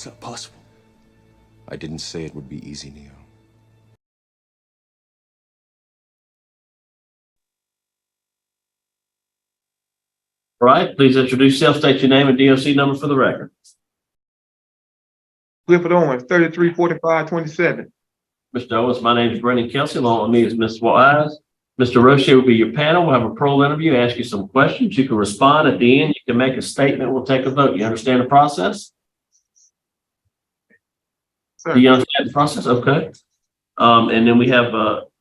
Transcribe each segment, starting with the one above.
It's not possible. I didn't say it would be easy, Neo. All right, please introduce yourself, state your name and DOC number for the record. Clifford Owens, 334527. Mr. Owens, my name is Brendan Kelsey. Along with me is Ms. Wise. Mr. Roche will be your panel. We'll have a parole interview, ask you some questions. You can respond at the end. You can make a statement. We'll take a vote. You understand the process? Sir. Do you understand the process? Okay. And then we have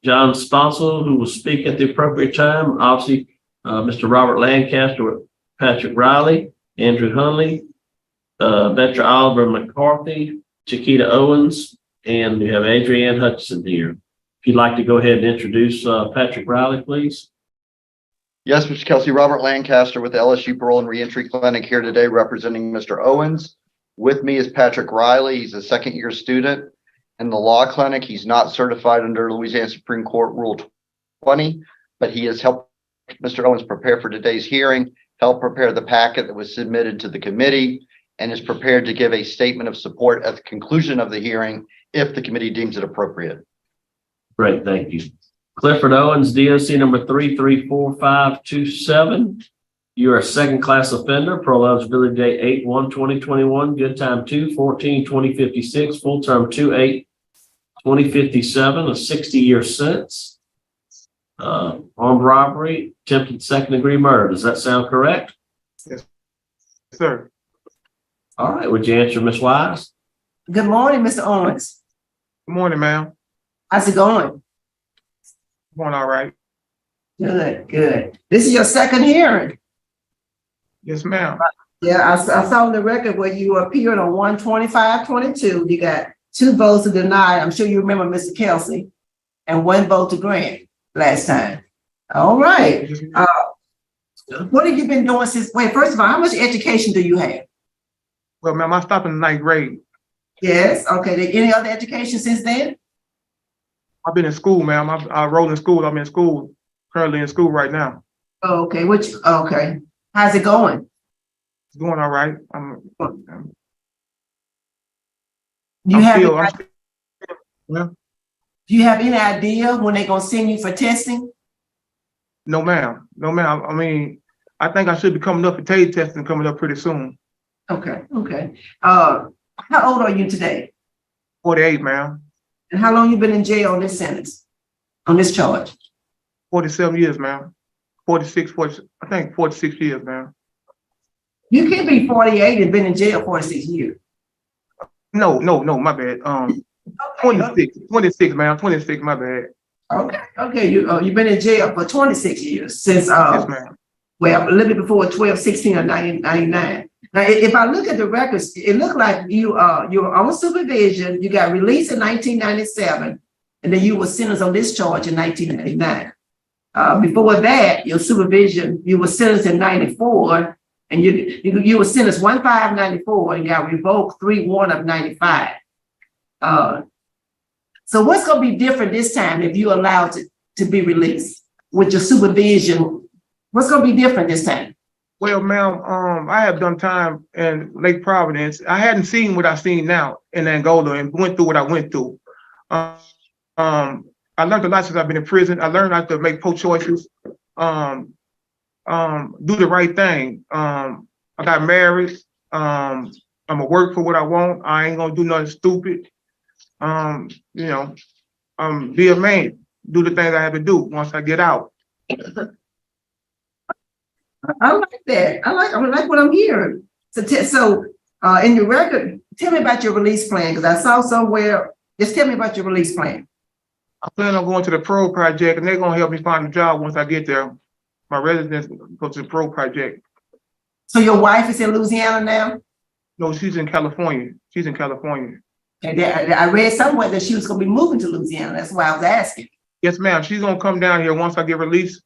John Sponsel, who will speak at the appropriate time. Obviously, Mr. Robert Lancaster, Patrick Riley, Andrew Hunley, Veteran Oliver McCarthy, Chiquita Owens, and we have Adrienne Hutchinson here. If you'd like to go ahead and introduce Patrick Riley, please. Yes, Mr. Kelsey, Robert Lancaster with the LSU Parole and Reentry Clinic here today representing Mr. Owens. With me is Patrick Riley. He's a second-year student in the law clinic. He's not certified under Louisiana Supreme Court Rule 20, but he has helped Mr. Owens prepare for today's hearing, helped prepare the packet that was submitted to the committee, and is prepared to give a statement of support at the conclusion of the hearing if the committee deems it appropriate. Great, thank you. Clifford Owens, DOC number 334527. You're a second-class offender, parole eligibility date 8/1/2021, good time 2/14/2056, full term 2/8/2057, a 60-year sentence. Armed robbery, attempted second-degree murder. Does that sound correct? Yes, sir. All right, would you answer, Ms. Wise? Good morning, Mr. Owens. Good morning, ma'am. How's it going? Going all right. Good, good. This is your second hearing. Yes, ma'am. Yeah, I saw on the record where you appeared on 12522. You got 2 votes to deny. I'm sure you remember Mr. Kelsey, and 1 vote to grant last time. All right. What have you been doing since? Wait, first of all, how much education do you have? Well, ma'am, I stopped in the 9th grade. Yes. Okay. Any other education since then? I've been in school, ma'am. I enrolled in school. I'm in school, currently in school right now. Okay. Okay. How's it going? It's going all right. Do you have any idea when they're gonna send you for testing? No, ma'am. No, ma'am. I mean, I think I should be coming up for TASE testing coming up pretty soon. Okay. Okay. How old are you today? 48, ma'am. And how long you been in jail on this sentence, on this charge? 47 years, ma'am. 46 years, ma'am. You can't be 48 and been in jail 46 years. No, my bad. 26, ma'am. 26, my bad. Okay. You've been in jail for 26 years since Yes, ma'am. well, a little bit before 12, 16, or 99. Now, if I look at the records, it looked like you were on supervision. You got released in 1997, and then you were sentenced on this charge in 1999. Before that, your supervision, you were sentenced in 94, and you were sentenced 1/5/94 and got revoked 3/1 of 95. So what's going to be different this time if you're allowed to be released with your supervision? What's going to be different this time? Well, ma'am, I have done time in Lake Providence. I hadn't seen what I've seen now in Angola and went through what I went through. I learned a lot since I've been in prison. I learned how to make poor choices, do the right thing. I got married. I'm gonna work for what I want. I ain't gonna do nothing stupid. Be a man, do the things I have to do once I get out. I like that. I like what I'm hearing. So in your record, tell me about your release plan, because I saw somewhere. Just tell me about your release plan. I plan on going to the Parole Project, and they're gonna help me find a job once I get there. My residence go to the Parole Project. So your wife is in Louisiana now? No, she's in California. She's in California. And I read somewhere that she was going to be moving to Louisiana. That's why I was asking. Yes, ma'am. She's gonna come down here once I get released.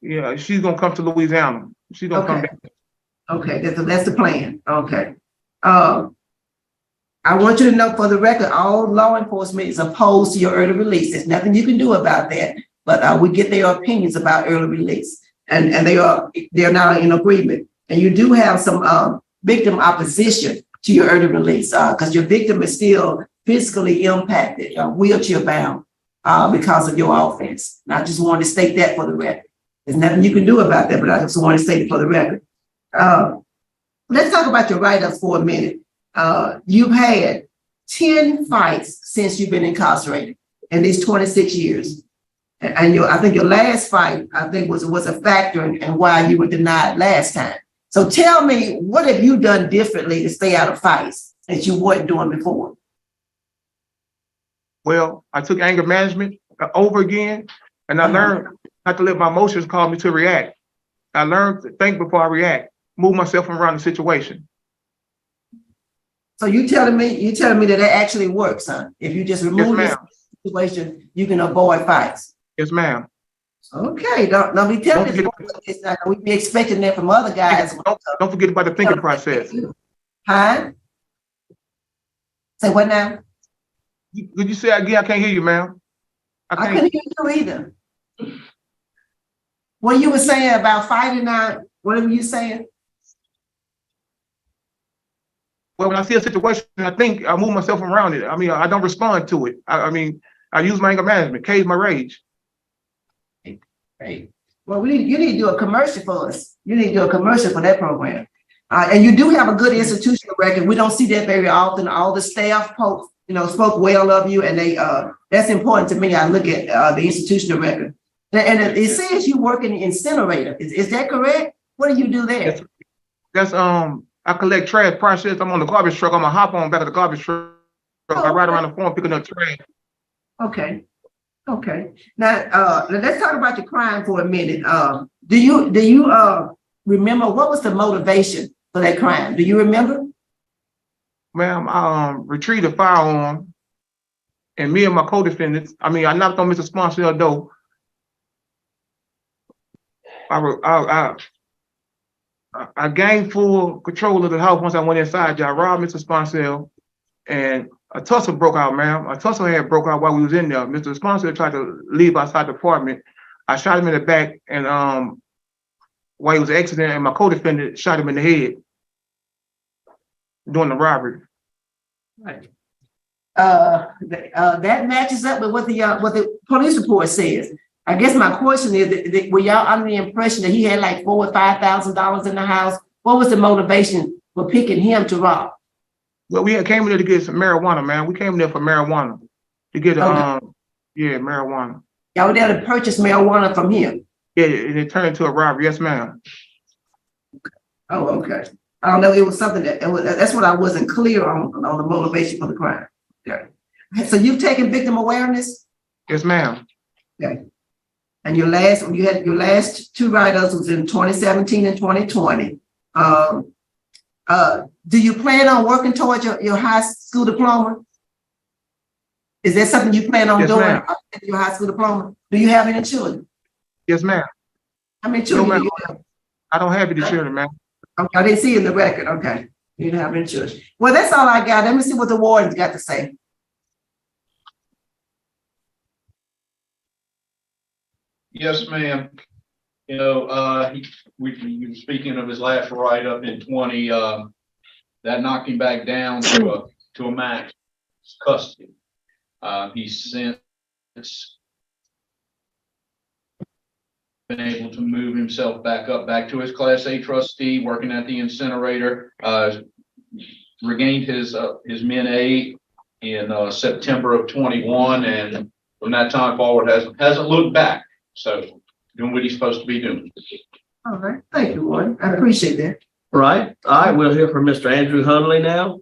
Yeah, she's gonna come to Louisiana. She's gonna come down. Okay, that's the plan. Okay. I want you to know, for the record, all law enforcement is opposed to your early release. There's nothing you can do about that. But we get their opinions about early release, and they're now in agreement. And you do have some victim opposition to your early release, because your victim is still physically impacted, wheelchair bound, because of your offense. And I just wanted to state that for the record. There's nothing you can do about that, but I just want to state it for the record. Let's talk about your write-ups for a minute. You've had 10 fights since you've been incarcerated in these 26 years. And I think your last fight, I think was a factor in why you were denied last time. So tell me, what have you done differently to stay out of fights that you weren't doing before? Well, I took anger management over again, and I learned not to let my emotions cause me to react. I learned to think before I react, move myself around the situation. So you telling me that actually works, huh? If you just remove this situation, you can avoid fights. Yes, ma'am. Okay, don't be telling this. We be expecting that from other guys. Don't forget about the thinking process. Huh? Say what now? Could you say again? I can't hear you, ma'am. I couldn't hear you either. What you were saying about fighting now, whatever you saying? Well, when I see a situation, I think I move myself around it. I mean, I don't respond to it. I mean, I use my anger management, cage my rage. Right. Well, you need to do a commercial for us. You need to do a commercial for that program. And you do have a good institutional record. We don't see that very often. All the staff spoke well of you, and that's important to me. I look at the institutional record. And it says you work in the incinerator. Is that correct? What do you do there? That's I collect trash, process. I'm on the garbage truck. I'm gonna hop on back of the garbage truck. I ride around the farm picking up trash. Okay. Now let's talk about your crime for a minute. Do you remember what was the motivation for that crime? Do you remember? Ma'am, I retrieved a firearm, and me and my co-defendants, I knocked on Mr. Sponsor's door. I gained full control of the house once I went inside. I robbed Mr. Sponsor, and a tussle broke out, ma'am. A tussle had broke out while we was in there. Mr. Sponsor tried to leave outside the apartment. I shot him in the back, and while he was exiting, and my co-defendant shot him in the head during the robbery. Right. That matches up with what the police report says. I guess my question is, that were y'all under the impression that he had like $4,000 or $5,000 in the house? What was the motivation for picking him to rob? Well, we came in there to get some marijuana, man. We came in there for marijuana to get marijuana. Y'all were there to purchase marijuana from him. Yeah, and it turned into a robbery. Yes, ma'am. Oh, okay. I don't know. It was something that's what I wasn't clear on the motivation for the crime. Okay. So you've taken victim awareness? Yes, ma'am. Okay. And you had your last two write-ups was in 2017 and 2020. Do you plan on working towards your high school diploma? Is that something you plan on doing? Your high school diploma? Do you have any children? Yes, ma'am. How many children do you have? I don't have any children, ma'am. Okay, I didn't see it in the record. Okay. You don't have any children. Well, that's all I got. Let me see what the warden's got to say. Yes, ma'am. You know, we were speaking of his last write-up in 20, that knocked him back down to a max custody. He's since been able to move himself back to his Class A trustee, working at the incinerator, regained his Min A in September of 21, and from that time forward hasn't looked back. So doing what he's supposed to be doing. All right. Thank you, Warden. I appreciate that. Right. All right. We'll hear from Mr. Andrew Hunley now.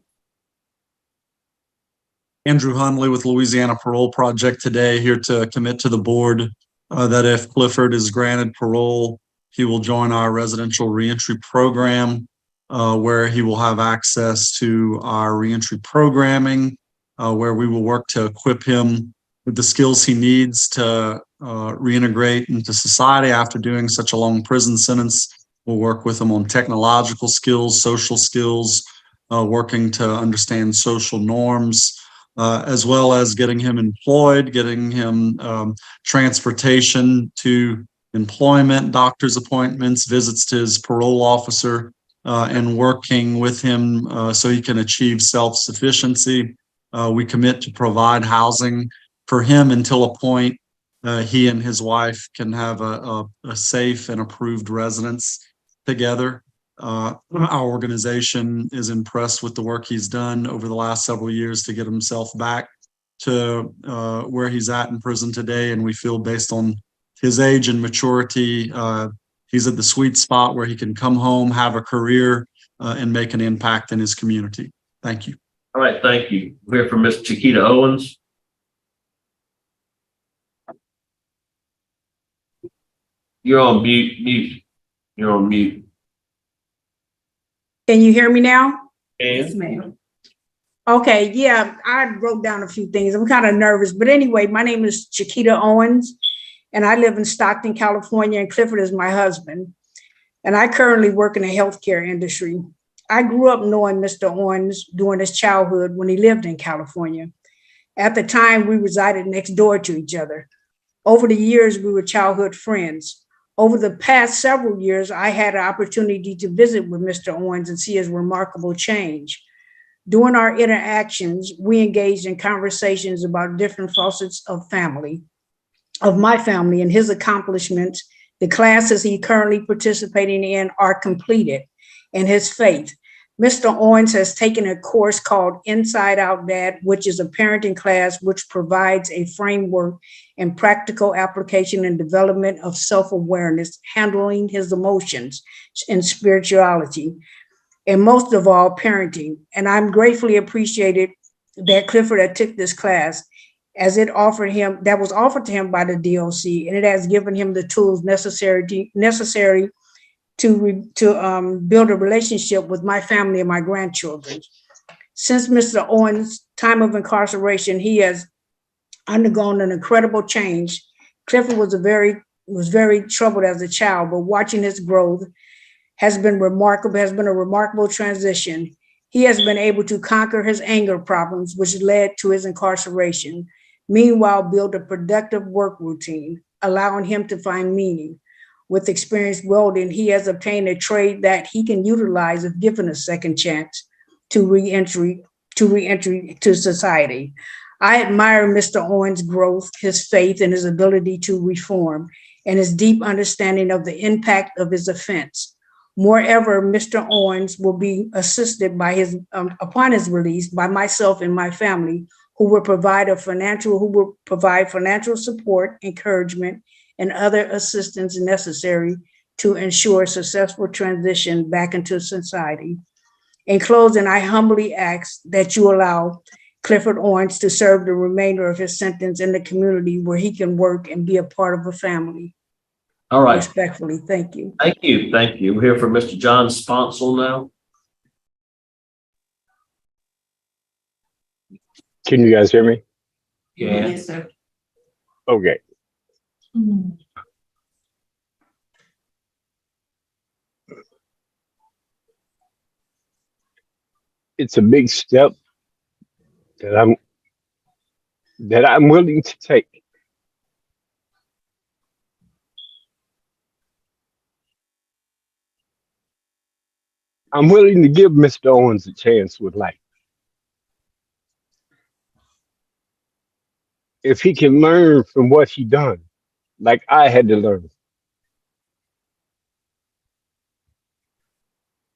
Andrew Hunley with Louisiana Parole Project today, here to commit to the board that if Clifford is granted parole, he will join our residential reentry program, where he will have access to our reentry programming, where we will work to equip him with the skills he needs to reintegrate into society after doing such a long prison sentence. We'll work with him on technological skills, social skills, working to understand social norms, as well as getting him employed, getting him transportation to employment, doctor's appointments, visits to his parole officer, and working with him so he can achieve self-sufficiency. We commit to provide housing for him until a point he and his wife can have a safe and approved residence together. Our organization is impressed with the work he's done over the last several years to get himself back to where he's at in prison today. And we feel based on his age and maturity, he's at the sweet spot where he can come home, have a career, and make an impact in his community. Thank you. All right, thank you. We'll hear from Ms. Chiquita Owens. You're on mute. You're on mute. Can you hear me now? Yes, ma'am. Okay, yeah, I wrote down a few things. I'm kind of nervous, but anyway, my name is Chiquita Owens, and I live in Stockton, California, and Clifford is my husband. And I currently work in the healthcare industry. I grew up knowing Mr. Owens during his childhood when he lived in California. At the time, we resided next door to each other. Over the years, we were childhood friends. Over the past several years, I had an opportunity to visit with Mr. Owens and see his remarkable change. During our interactions, we engaged in conversations about different facets of my family and his accomplishments. The classes he currently participating in are completed, and his faith. Mr. Owens has taken a course called Inside Out Dad, which is a parenting class which provides a framework and practical application and development of self-awareness, handling his emotions and spirituality, and most of all, parenting. And I'm gratefully appreciated that Clifford had took this class as it offered him, that was offered to him by the DOC, and it has given him the tools necessary to build a relationship with my family and my grandchildren. Since Mr. Owens' time of incarceration, he has undergone an incredible change. Clifford was very troubled as a child, but watching his growth has been remarkable, has been a remarkable transition. He has been able to conquer his anger problems, which led to his incarceration. Meanwhile, build a productive work routine, allowing him to find meaning. With experienced welding, he has obtained a trade that he can utilize if given a second chance to re-entry to society. I admire Mr. Owens' growth, his faith, and his ability to reform, and his deep understanding of the impact of his offense. Moreover, Mr. Owens will be assisted by upon his release by myself and my family, who will provide financial support, encouragement, and other assistance necessary to ensure successful transition back into society. In closing, I humbly ask that you allow Clifford Owens to serve the remainder of his sentence in the community where he can work and be a part of a family. All right. Respectfully, thank you. Thank you. Thank you. We're here for Mr. John Sponsel now. Can you guys hear me? Yeah. Yes, sir. Okay. It's a big step that I'm willing to take. I'm willing to give Mr. Owens a chance with life. If he can learn from what he done, like I had to learn.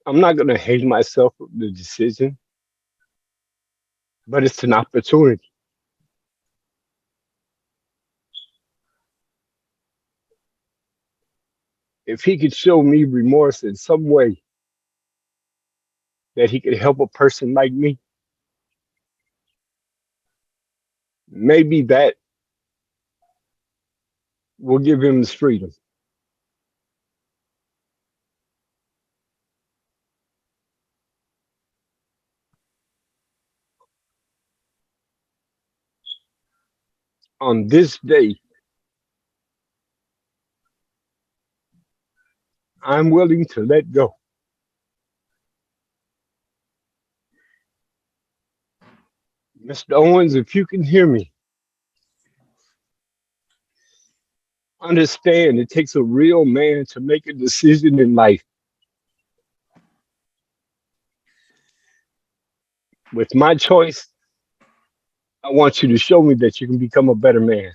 I'm not gonna hate myself for the decision, but it's an opportunity. If he could show me remorse in some way that he could help a person like me, maybe that will give him his freedom. On this day, I'm willing to let go. Mr. Owens, if you can hear me, understand it takes a real man to make a decision in life. with my choice, I want you to show me that you can become a better man.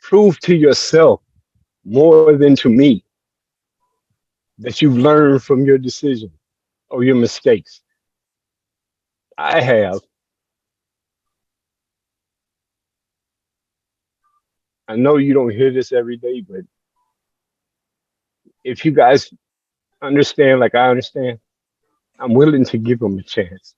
Prove to yourself more than to me that you've learned from your decision or your mistakes. I have. I know you don't hear this every day, but if you guys understand like I understand, I'm willing to give them a chance.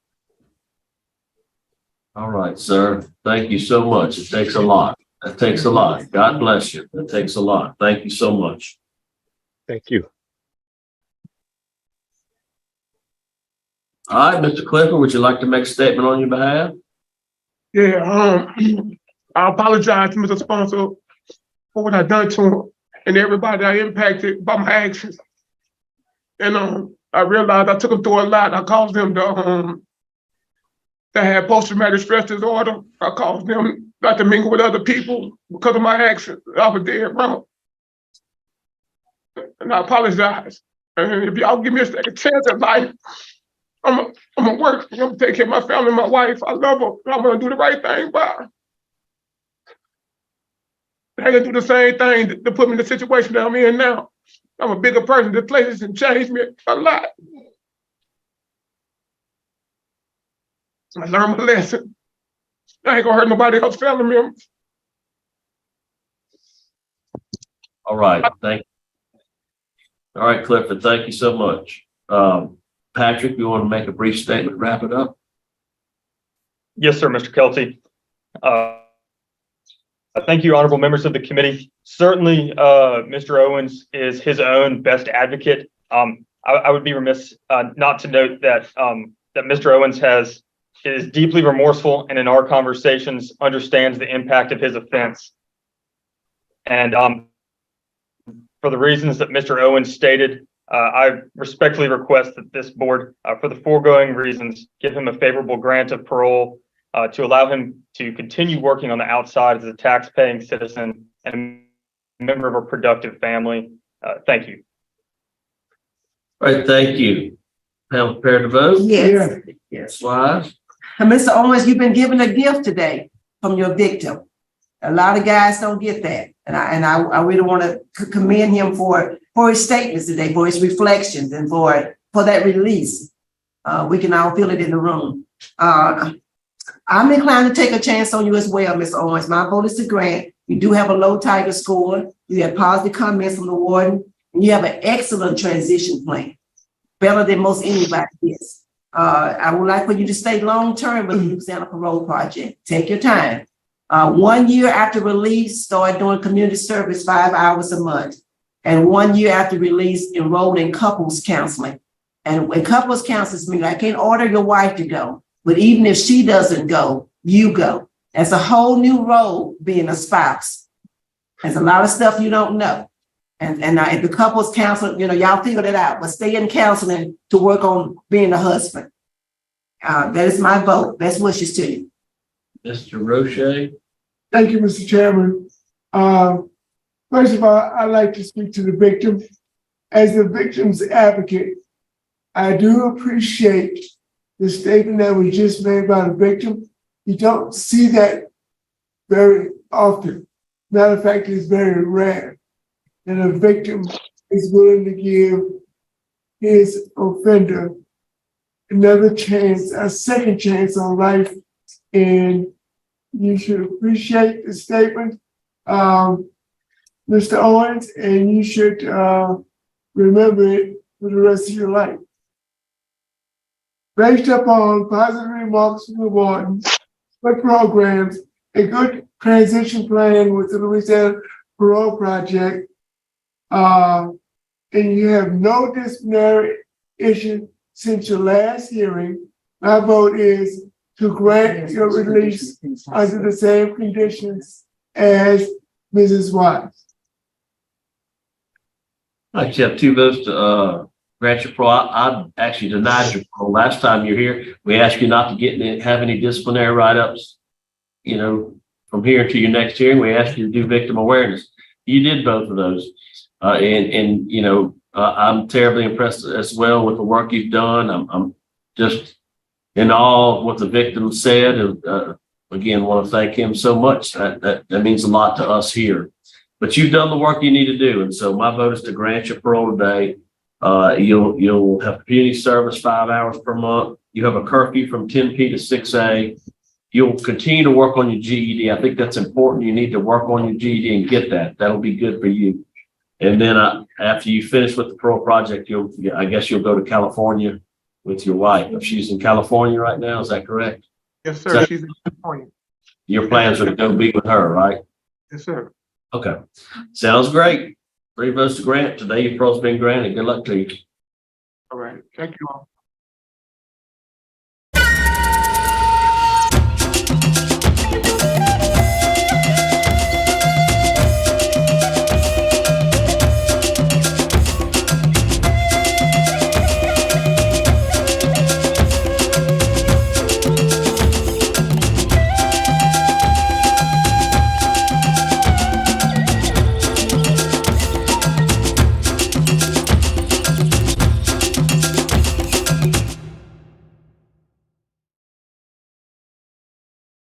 All right, sir. Thank you so much. It takes a lot. That takes a lot. God bless you. That takes a lot. Thank you so much. Thank you. All right, Mr. Clifford, would you like to make a statement on your behalf? Yeah, I apologize to Mr. Sponsor for what I done to him and everybody I impacted by my actions. And I realized I took him through a lot. I caused him to have post-traumatic stress disorder. I caused them not to mingle with other people because of my actions. I was dead wrong. And I apologize. And if y'all give me a second chance at life, I'm gonna work. I'm gonna take care of my family, my wife. I love her. I'm gonna do the right thing by her. I ain't gonna do the same thing to put me in the situation that I'm in now. I'm a bigger person. This place has changed me a lot. I learned my lesson. I ain't gonna hurt nobody else family members. All right. Thank you. All right, Clifford, thank you so much. Patrick, you want to make a brief statement, wrap it up? Yes, sir, Mr. Kelty. Thank you, honorable members of the committee. Certainly, Mr. Owens is his own best advocate. I would be remiss not to note that that Mr. Owens is deeply remorseful and in our conversations understands the impact of his offense. And for the reasons that Mr. Owens stated, I respectfully request that this board, for the foregoing reasons, give him a favorable grant of parole to allow him to continue working on the outside as a tax-paying citizen and a member of a productive family. Thank you. All right, thank you. Panel prepared to vote? Yes, yes. Wise? And Mr. Owens, you've been given a gift today from your victim. A lot of guys don't get that. And I really want to commend him for his statements today, for his reflections, and for that release. We can all feel it in the room. I'm inclined to take a chance on you as well, Mr. Owens. My vote is to grant. You do have a low Tiger score. You have positive comments from the warden. And you have an excellent transition plan, better than most anybody is. I would like for you to stay long-term with the Louisiana Parole Project. Take your time. 1 year after release, start doing community service 5 hours a month. And 1 year after release, enroll in couples counseling. And when couples counselors mean I can't order your wife to go, but even if she doesn't go, you go. That's a whole new role being a spouse. There's a lot of stuff you don't know. And if the couples counsel, y'all figure it out, but stay in counseling to work on being a husband. That is my vote. Best wishes to you. Mr. Roche? Thank you, Mr. Chairman. First of all, I'd like to speak to the victim. As the victim's advocate, I do appreciate the statement that was just made by the victim. You don't see that very often. Matter of fact, it's very rare that a victim is willing to give his offender another chance, a second chance on life. And you should appreciate the statement, Mr. Owens, and you should remember it for the rest of your life. Based upon positive remarks from the warden, good programs, a good transition plan with the Louisiana Parole Project, and you have no disciplinary issue since your last hearing, my vote is to grant your release under the same conditions as Mrs. Wise. I actually have 2 votes to grant your parole. I actually denied your parole last time you're here. We asked you not to have any disciplinary write-ups, from here until your next hearing. We asked you to do victim awareness. You did both of those. I'm terribly impressed as well with the work you've done. I'm just in awe of what the victim said. And again, want to thank him so much. That means a lot to us here. But you've done the work you need to do. And so my vote is to grant you parole today. You'll have community service 5 hours per month. You have a curfew from 10 p to 6 a. You'll continue to work on your GED. I think that's important. You need to work on your GED and get that. That'll be good for you. And then after you finish with the parole project, I guess you'll go to California with your wife. If she's in California right now, is that correct? Yes, sir. She's in California. Your plans are to go be with her, right? Yes, sir. Okay. Sounds great. 3 votes to grant. Today your parole's been granted. Good luck to you. All right. Thank you all.